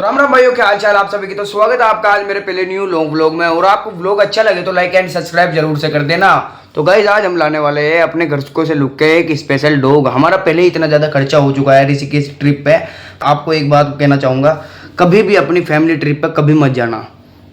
तो राम राम भाइयों, क्या हाल चाल आप सभी की। तो स्वागत है आपका आज मेरे पहले न्यू लॉन्ग व्लॉग में। और आपको व्लॉग अच्छा लगे तो लाइक एंड सब्सक्राइब जरूर से कर देना। तो गाइज आज हम लाने वाले हैं अपने घर को से लुक के एक स्पेशल डॉग। हमारा पहले ही इतना ज़्यादा खर्चा हो चुका है ऋषिकेश ट्रिप पे। आपको एक बात कहना चाहूँगा, कभी भी अपनी फैमिली ट्रिप पर कभी मत जाना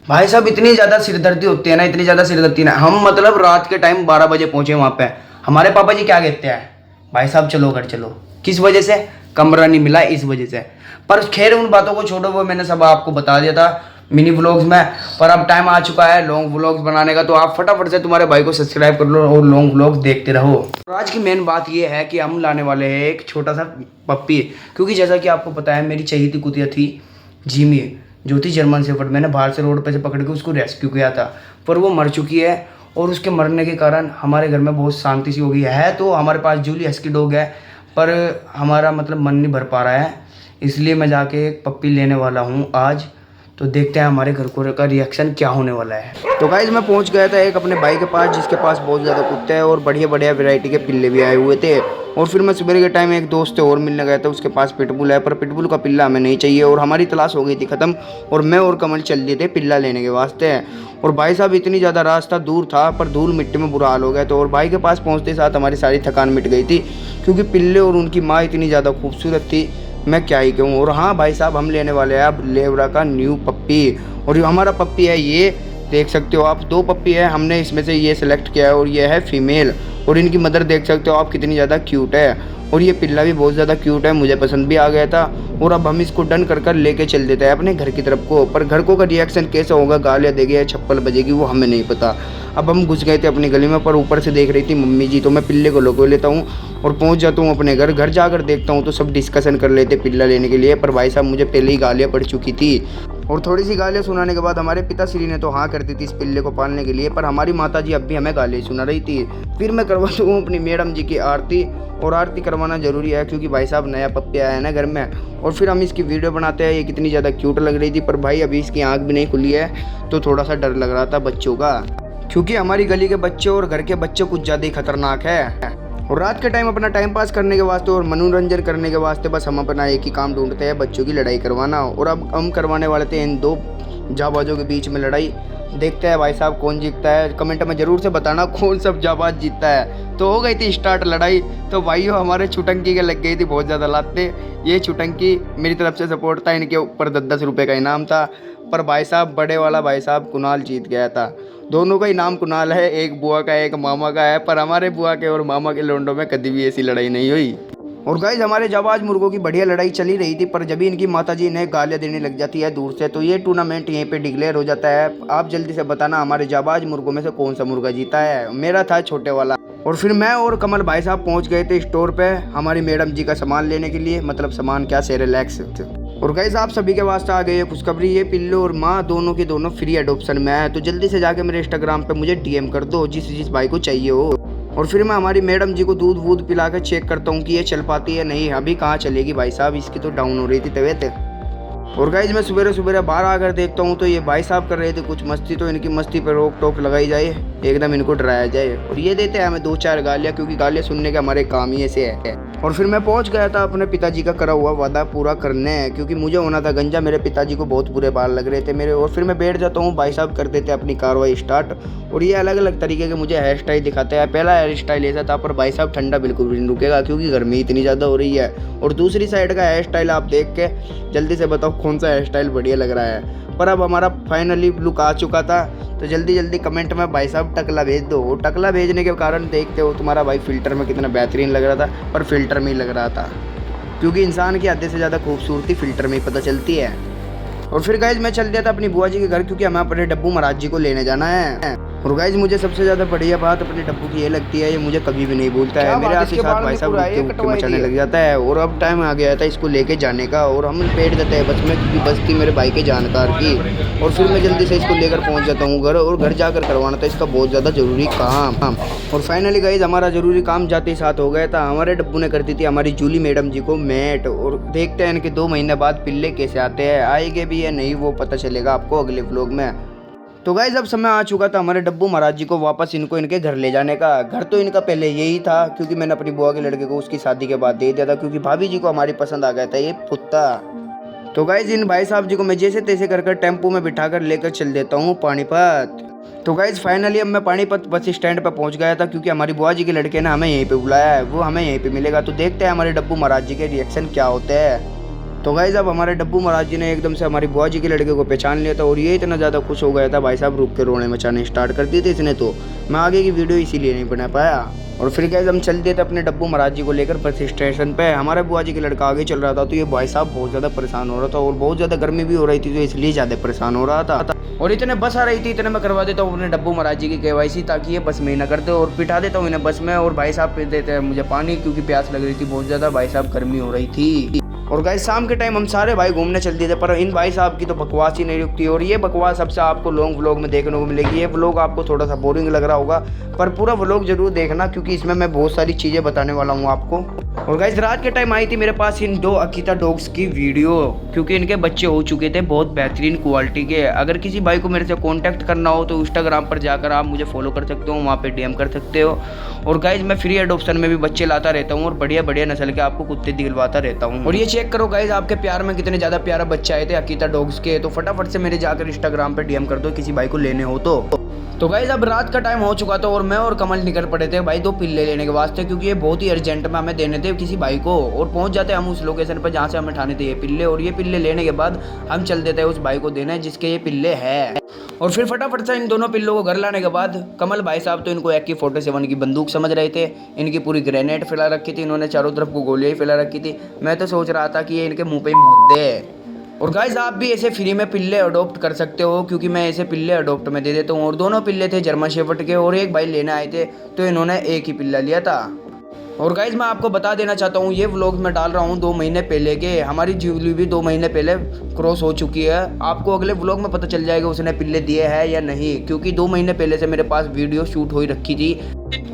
भाई साहब। इतनी ज़्यादा सिरदर्दी होती है ना, इतनी ज़्यादा सिरदर्दी ना। हम मतलब रात के टाइम 12 बजे पहुँचे वहाँ पे। हमारे पापा जी क्या कहते हैं, भाई साहब चलो घर चलो। किस वजह से? कमरा नहीं मिला, इस वजह से। पर खैर उन बातों को छोड़ो, वो मैंने सब आपको बता दिया था मिनी व्लॉग्स में। पर अब टाइम आ चुका है लॉन्ग व्लॉग्स बनाने का, तो आप फटाफट से तुम्हारे भाई को सब्सक्राइब कर लो और लॉन्ग व्लॉग्स देखते रहो। और आज की मेन बात ये है कि हम लाने वाले हैं एक छोटा सा पप्पी। क्योंकि जैसा कि आपको पता है, मेरी चहेती कुतिया थी जिमी, जो थी जर्मन शेफर्ड। मैंने बाहर से रोड पे से पकड़ के उसको रेस्क्यू किया था, पर वो मर चुकी है। और उसके मरने के कारण हमारे घर में बहुत शांति सी हो गई है। तो हमारे पास जूली हस्की डॉग है, पर हमारा मतलब मन नहीं भर पा रहा है, इसलिए मैं जाके एक पप्पी लेने वाला हूँ आज। तो देखते हैं हमारे घर को का रिएक्शन क्या होने वाला है। तो गाइज मैं पहुँच गया था एक अपने भाई के पास, जिसके पास बहुत ज़्यादा कुत्ते हैं और बढ़िया बढ़िया वैरायटी के पिल्ले भी आए हुए थे। और फिर मैं सुबह के टाइम एक दोस्त से और मिलने गया था, उसके पास पिटबुल है, पर पिटबुल का पिल्ला हमें नहीं चाहिए और हमारी तलाश हो गई थी ख़त्म। और मैं और कमल चल दिए थे पिल्ला लेने के वास्ते। और भाई साहब इतनी ज़्यादा रास्ता दूर था, पर धूल मिट्टी में बुरा हाल हो गया। तो और भाई के पास पहुँचते साथ हमारी सारी थकान मिट गई थी, क्योंकि पिल्ले और उनकी माँ इतनी ज़्यादा खूबसूरत थी, मैं क्या ही कहूँ। और हाँ भाई साहब, हम लेने वाले हैं अब लेवरा का न्यू पप्पी। और जो हमारा पप्पी है, ये देख सकते हो आप, 2 पप्पी है, हमने इसमें से ये सिलेक्ट किया है और ये है फीमेल। और इनकी मदर देख सकते हो आप कितनी ज़्यादा क्यूट है। और ये पिल्ला भी बहुत ज़्यादा क्यूट है, मुझे पसंद भी आ गया था। और अब हम इसको डन कर लेके चल देते हैं अपने घर की तरफ को। पर घर को का रिएक्शन कैसा होगा, गालियाँ देगी या छप्पल बजेगी, वो हमें नहीं पता। अब हम घुस गए थे अपनी गली में, पर ऊपर से देख रही थी मम्मी जी, तो मैं पिल्ले को लोगो लेता हूँ और पहुँच जाता हूँ अपने घर। घर जाकर देखता हूँ तो सब डिस्कशन कर लेते पिल्ला लेने के लिए। पर भाई साहब मुझे पहले ही गालियाँ पड़ चुकी थी। और थोड़ी सी गालियाँ सुनाने के बाद हमारे पिताश्री ने तो हाँ कर दी थी इस पिल्ले को पालने के लिए, पर हमारी माता जी अब भी हमें गालियाँ सुना रही थी। फिर मैं करवाता हूँ अपनी मैडम जी की आरती। और आरती करवाना ज़रूरी है, क्योंकि भाई साहब नया पप्पी आया है ना घर में। और फिर हम इसकी वीडियो बनाते हैं। ये कितनी ज़्यादा क्यूट लग रही थी, पर भाई अभी इसकी आँख भी नहीं खुली है, तो थोड़ा सा डर लग रहा था बच्चों का, क्योंकि हमारी गली के बच्चे और घर के बच्चे कुछ ज़्यादा ही खतरनाक है। और रात के टाइम अपना टाइम पास करने के वास्ते और मनोरंजन करने के वास्ते बस हम अपना एक ही काम ढूंढते हैं, बच्चों की लड़ाई करवाना। और अब हम करवाने वाले थे इन 2 जाबाजों के बीच में लड़ाई। देखते हैं भाई साहब कौन जीतता है। कमेंट में ज़रूर से बताना कौन सब जाबाज जीतता है। तो हो गई थी स्टार्ट लड़ाई। तो भाइयों हमारे छुटंकी के लग गई थी बहुत ज़्यादा लाते। ये छुटंकी मेरी तरफ से सपोर्ट था, इनके ऊपर 10-10 रुपये का इनाम था। पर भाई साहब बड़े वाला भाई साहब कुणाल जीत गया था। दोनों का इनाम कुणाल है, एक बुआ का एक मामा का है। पर हमारे बुआ के और मामा के लोंडों में कभी भी ऐसी लड़ाई नहीं हुई। और गाइज हमारे जाबाज मुर्गों की बढ़िया लड़ाई चली रही थी, पर जब इनकी माताजी इन्हें गालियाँ देने लग जाती है दूर से, तो ये टूर्नामेंट यहीं पे डिक्लेयर हो जाता है। आप जल्दी से बताना हमारे जाबाज मुर्गों में से कौन सा मुर्गा जीता है। मेरा था छोटे वाला। और फिर मैं और कमल भाई साहब पहुंच गए थे स्टोर पे हमारी मैडम जी का सामान लेने के लिए, मतलब सामान क्या, सेरेलैक्स। और गाइस आप सभी के वास्ते आ गई है खुशखबरी, ये पिल्लो और माँ दोनों के दोनों फ्री एडॉप्शन में है। तो जल्दी से जाके मेरे इंस्टाग्राम पे मुझे डीएम कर दो जिस भाई को चाहिए हो। और फिर मैं हमारी मैडम जी को दूध वूध पिला कर चेक करता हूँ कि ये चल पाती है नहीं। अभी कहाँ चलेगी भाई साहब, इसकी तो डाउन हो रही थी तबीयत। और गाइज मैं सुबह सुबह बाहर आकर देखता हूँ तो ये भाई साहब कर रहे थे कुछ मस्ती। तो इनकी मस्ती पर रोक टोक लगाई जाए, एकदम इनको डराया जाए। और ये देते हैं हमें 2-4 गालियाँ, क्योंकि गालियाँ सुनने के हमारे काम ही ऐसे है। और फिर मैं पहुंच गया था अपने पिताजी का करा हुआ वादा पूरा करने, क्योंकि मुझे होना था गंजा। मेरे पिताजी को बहुत बुरे बाल लग रहे थे मेरे। और फिर मैं बैठ जाता हूँ, भाई साहब कर देते अपनी कार्रवाई स्टार्ट। और ये अलग अलग तरीके के मुझे हेयर स्टाइल दिखाते हैं। पहला हेयर स्टाइल ऐसा था, पर भाई साहब ठंडा बिल्कुल भी नहीं रुकेगा, क्योंकि गर्मी इतनी ज़्यादा हो रही है। और दूसरी साइड का हेयर स्टाइल आप देख के जल्दी से बताओ कौन सा हेयर स्टाइल बढ़िया लग रहा है। पर अब हमारा फाइनली लुक आ चुका था। तो जल्दी जल्दी कमेंट में भाई साहब टकला भेज दो। और टकला भेजने के कारण देखते हो तुम्हारा भाई फ़िल्टर में कितना बेहतरीन लग रहा था, पर फ़िल्टर में ही लग रहा था, क्योंकि इंसान की हद से ज़्यादा खूबसूरती फ़िल्टर में ही पता चलती है। और फिर गाइज मैं चल दिया था अपनी बुआ जी के घर, क्योंकि हमें अपने डब्बू महाराज जी को लेने जाना है। और गाइज मुझे सबसे ज़्यादा बढ़िया बात अपने डब्बू की ये लगती है, ये मुझे कभी भी नहीं भूलता है। मेरे आस साथ भाई साहब उठके मचाने लग जाता है। और अब टाइम आ गया था इसको लेके जाने का, और हम बैठ जाते हैं बस में, क्योंकि बस थी मेरे भाई के जानकार की। और फिर मैं जल्दी से इसको लेकर पहुंच जाता हूँ घर। और घर जाकर करवाना था इसका बहुत ज़्यादा ज़रूरी काम। और फाइनली गाइज हमारा ज़रूरी काम जाते ही साथ हो गया था। हमारे डब्बू ने कर दी थी हमारी जूली मैडम जी को मैट। और देखते हैं इनके 2 महीने बाद पिल्ले कैसे आते हैं, आएंगे भी या नहीं वो पता चलेगा आपको अगले व्लॉग में। तो गाइज अब समय आ चुका था हमारे डब्बू महाराज जी को वापस इनको इनके घर ले जाने का। घर तो इनका पहले यही था, क्योंकि मैंने अपनी बुआ के लड़के को उसकी शादी के बाद दे दिया था, क्योंकि भाभी जी को हमारी पसंद आ गया था ये कुत्ता। तो गाइज इन भाई साहब जी को मैं जैसे तैसे कर टेम्पो में बिठाकर लेकर चल देता हूँ पानीपत। तो गाइज फाइनली अब मैं पानीपत बस स्टैंड पर पहुंच गया था, क्योंकि हमारी बुआ जी के लड़के ने हमें यहीं पे बुलाया है, वो हमें यहीं पे मिलेगा। तो देखते हैं हमारे डब्बू महाराज जी के रिएक्शन क्या होते हैं। तो गाइज अब हमारे डब्बू महाराज जी ने एकदम से हमारी बुआ जी के लड़के को पहचान लिया था, और ये इतना ज़्यादा खुश हो गया था भाई साहब, रुक के रोने मचाने स्टार्ट कर दी थी इसने। तो मैं आगे की वीडियो इसीलिए नहीं बना पाया। और फिर गाइज हम चल दिए थे अपने डब्बू महाराज जी को लेकर बस स्टेशन पे। हमारे बुआ जी के लड़का आगे चल रहा था, तो ये भाई साहब बहुत ज़्यादा परेशान हो रहा था, और बहुत ज़्यादा गर्मी भी हो रही थी, तो इसलिए ज़्यादा परेशान हो रहा था। और इतने बस आ रही थी, इतने मैं करवा देता हूँ अपने डब्बू महाराज जी की KYC, ताकि ये बस में ही ना करते, और बिठा देता हूँ इन्हें बस में। और भाई साहब पी देते हैं मुझे पानी, क्योंकि प्यास लग रही थी बहुत ज़्यादा, भाई साहब गर्मी हो रही थी। और गाइस शाम के टाइम हम सारे भाई घूमने चल दिए थे, पर इन भाई साहब की तो बकवास ही नहीं रुकती। और ये बकवास सबसे आपको लॉन्ग व्लॉग में देखने को मिलेगी। ये व्लॉग आपको थोड़ा सा बोरिंग लग रहा होगा, पर पूरा व्लॉग जरूर देखना, क्योंकि इसमें मैं बहुत सारी चीज़ें बताने वाला हूँ आपको। और गाइस रात के टाइम आई थी मेरे पास इन 2 अकीता डॉग्स की वीडियो, क्योंकि इनके बच्चे हो चुके थे बहुत बेहतरीन क्वालिटी के। अगर किसी भाई को मेरे से कॉन्टैक्ट करना हो तो इंस्टाग्राम पर जाकर आप मुझे फॉलो कर सकते हो, वहाँ पे DM कर सकते हो। और गाइज मैं फ्री एडॉप्शन में भी बच्चे लाता रहता हूँ, और बढ़िया बढ़िया नस्ल के आपको कुत्ते दिलवाता रहता हूँ। और ये चेक करो गाइज आपके प्यार में कितने ज़्यादा प्यारा बच्चे आए थे अकीता डॉग्स के। तो फटाफट से मेरे जाकर इंस्टाग्राम पे DM कर दो किसी भाई को लेने हो तो गाइज अब रात का टाइम हो चुका था, और मैं और कमल निकल पड़े थे भाई 2 पिल्ले लेने के वास्ते, क्योंकि ये बहुत ही अर्जेंट में हमें देने थे किसी भाई को। और पहुंच जाते हम उस लोकेशन पर जहाँ से हमें ठाने थे ये पिल्ले, और ये पिल्ले लेने के बाद हम चल देते हैं उस भाई को देने जिसके ये पिल्ले हैं। और फिर फटाफट से इन दोनों पिल्लों को घर लाने के बाद कमल भाई साहब तो इनको AK-47 की बंदूक समझ रहे थे। इनकी पूरी ग्रेनेड फैला रखी थी, इन्होंने चारों तरफ को गोलियां फैला रखी थी। मैं तो सोच रहा था कि ये इनके मुंह पे ही मूत दे। और गाइज आप भी ऐसे फ्री में पिल्ले अडॉप्ट कर सकते हो, क्योंकि मैं ऐसे पिल्ले अडॉप्ट में दे देता हूँ। और दोनों पिल्ले थे जर्मन शेफर्ड के, और एक भाई लेने आए थे तो इन्होंने एक ही पिल्ला लिया था। और गाइज मैं आपको बता देना चाहता हूँ, ये व्लॉग मैं डाल रहा हूँ 2 महीने पहले के। हमारी जूली भी 2 महीने पहले क्रॉस हो चुकी है। आपको अगले व्लॉग में पता चल जाएगा उसने पिल्ले दिए हैं या नहीं, क्योंकि 2 महीने पहले से मेरे पास वीडियो शूट हो ही रखी थी,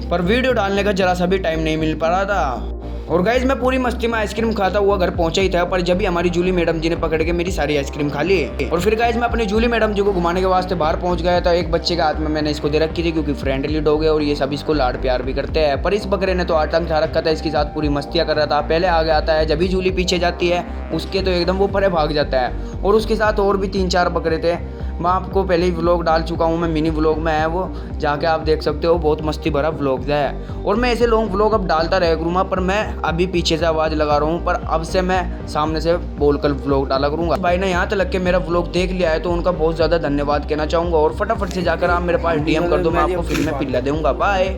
पर वीडियो डालने का जरा सा भी टाइम नहीं मिल पा रहा था। और गाइज मैं पूरी मस्ती में आइसक्रीम खाता हुआ घर पहुंचा ही था, पर जब भी हमारी जूली मैडम जी ने पकड़ के मेरी सारी आइसक्रीम खा ली। और फिर गाइज मैं अपनी जूली मैडम जी को घुमाने के वास्ते बाहर पहुंच गया था। एक बच्चे के हाथ में मैंने इसको दे रखी थी, क्योंकि फ्रेंडली डॉग है और ये सब इसको लाड प्यार भी करते हैं। पर इस बकरे ने तो आतंक छा रखा था, इसके साथ पूरी मस्तियाँ कर रहा था। पहले आगे आता है, जब भी जूली पीछे जाती है उसके तो एकदम वो परे भाग जाता है। और उसके साथ और भी 3-4 बकरे थे। मैं आपको पहले ही व्लॉग डाल चुका हूँ, मैं मिनी व्लॉग में है वो, जाके आप देख सकते हो। बहुत मस्ती भरा व्लॉग है। और मैं ऐसे लॉन्ग व्लॉग अब डालता रह करूँगा, पर मैं अभी पीछे से आवाज़ लगा रहा हूँ, पर अब से मैं सामने से बोलकर व्लॉग डाला करूँगा। भाई ने यहाँ तक के मेरा व्लॉग देख लिया है, तो उनका बहुत ज़्यादा धन्यवाद कहना चाहूँगा। और फटाफट से जाकर आप मेरे पास DM कर दो, मैं आपको फिर में पिल्ला दूँगा। बाय।